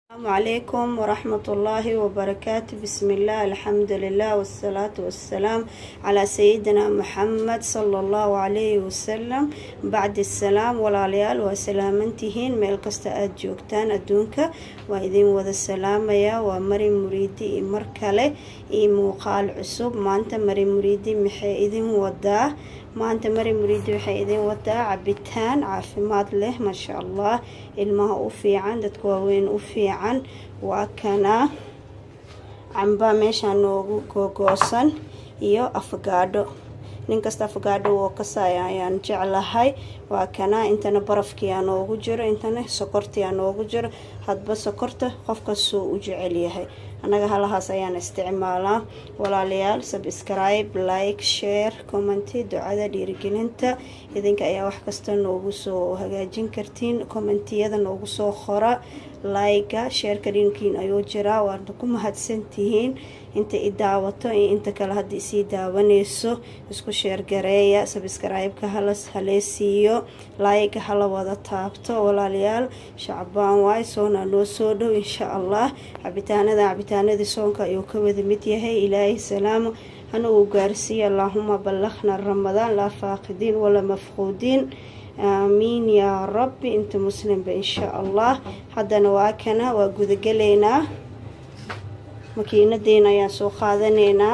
السلام عليكم ورحمة الله وبركاته. بسم الله الحمد لله والصلاة والسلام على سيدنا محمد صلى الله عليه وسلم. بعد السلام والعليال وسلامنتهين ميل كستا aad joogtaan adduunka waa idin wada salaamaya. waa Mari Muriidi iyo mar kale iyo muuqaal cusub. maanta Mari Muriidi maxay idin wadaa? maanta Mari Muriidi waxay idin wadaa cabitaan caafimaad leh ma sha Allah, ilmaha u fiican, dadka waaweyn u fiican. waa kana camba meesha noogu googoosan iyo afagaadho. nin kasta afagaadho oo kasaya ayaan jeclahay. waa kana intana barafkii aan noogu jiro, intana sokortii aan noogu jiro. hadba sokorta qofka soo u jecel yahay. anaga halahaas ayaan isticmaalaa. walaalayaal subscribe, like, share, comment, ducada dhiirigelinta idinka ayaa wax kasta noogu soo hagaajin kartiin. commentiyada noogu soo qora, like share kadinkiin ayuu jiraa. waad ku mahadsantihiin inta i daawato iyo inta kale hadii sii daawanayso. isku share gareeya, subscribe-ka haleesiyo, like hala wada taabto. walaalayaal shacbaan waay soona noo soo dhow insha Allah. cabitaanadii soonka ayuu ka wada mid yahay. ilaahay salaamo hana uu gaarsiiyo. allahumma ballaghna ramadaan la faaqidiin wala mafquudiin. آمين يا رب. انت مسلم إن شاء الله. حدنا واكنا وجودجلينا مكينة دينا يا سوخاذنينا.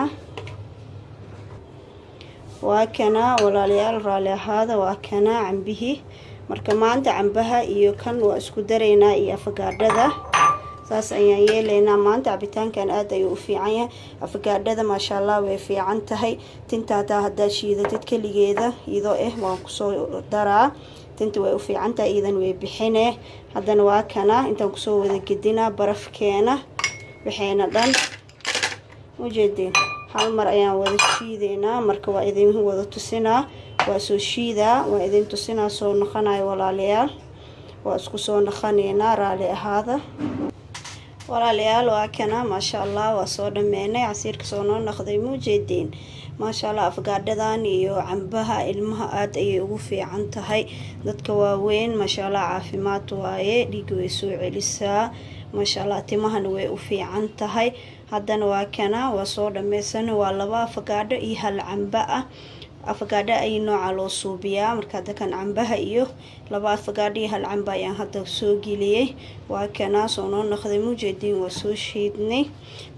واكنا ولا ليال رالي هذا واكنا عم به مركمان عم بها يكن واسكدرينا يا فقادة saas ayaan yeelaynaa. maanta cabitaankan aad ayuu u fiican yahay. afagaadhada maasha Allah way fiican tahay. tinta hadda shiidatid kaligeeda iyadoo waan ku soo daraa. tinta way u fiican tahay, iidan way bixinee. haddana waa kana intaan ku soo wada gedinaa barafkeena waxayna dhan u jeedin. hal mar ayaan wada shiideynaa. marka waa idin wada tusinaa. waa soo shiidaa, waa idin tusinaa soo noqonayo walaalayaal. waa isku soo noqonaynaa, raali ahaada. walaalayaal waa kana maasha Allah waa soo dhameynay. casiirka soo noqday muujeedin. maasha Allah afagaadhadan iyo cambaha ilmaha aad ayay ugu fiican tahay. dadka waaweyn maasha Allah caafimaad waaye, dhiig way soo celisaa. maasha Allah timahana way u fiican tahay. haddana waa kana waa soo dhameysan. waa laba afagaadho iyo hal camba ah. afagaadho ay nooca loo suubiyaa. marka dadkan cambaha iyo laba afagaadho iyo hal camba ayaan hadda soo geliyay. waa kana soo noqday muujeedin. waa soo shiidnay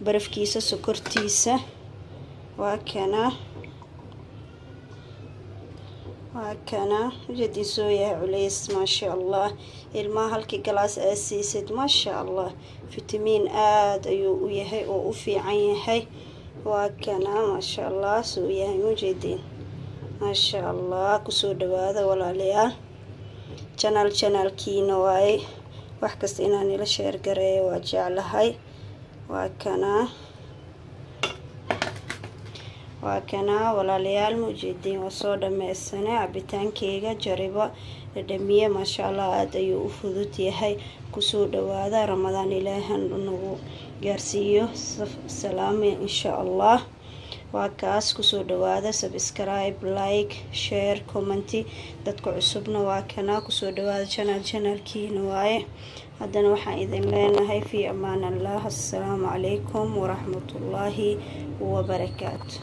barafkiisa, sokortiisa. waa kana muujeedin soo yahay culays maasha Allah. ilmaha halkii galaas aad siisid maasha Allah fitamiin aad ayuu u yahay oo u fiican yahay. waa kana maasha Allah soo yahay muujeedin. ما شاء الله. كسو دوادا ولا ليال channel كينا واي وحكست إناني لشير قري واجعلهاي. وكنا ولا ليال موجودين وصودا ميسانة عبتان كيغا جريبا ردمية ما شاء الله آدايو أفضوتي هاي. كسو دوادا رمضان إلهان نغو قارسيو سلام إن شاء الله. waa kaas kusoo dhawaada. subscribe, like, share, comment. dadka cusubna waa kana kusoo dhawaada channelkiina waaye. haddana waxaan idin leenahay fi amaan Allah. assalaamu calaykum waraxmatullaahi wabarakaatu.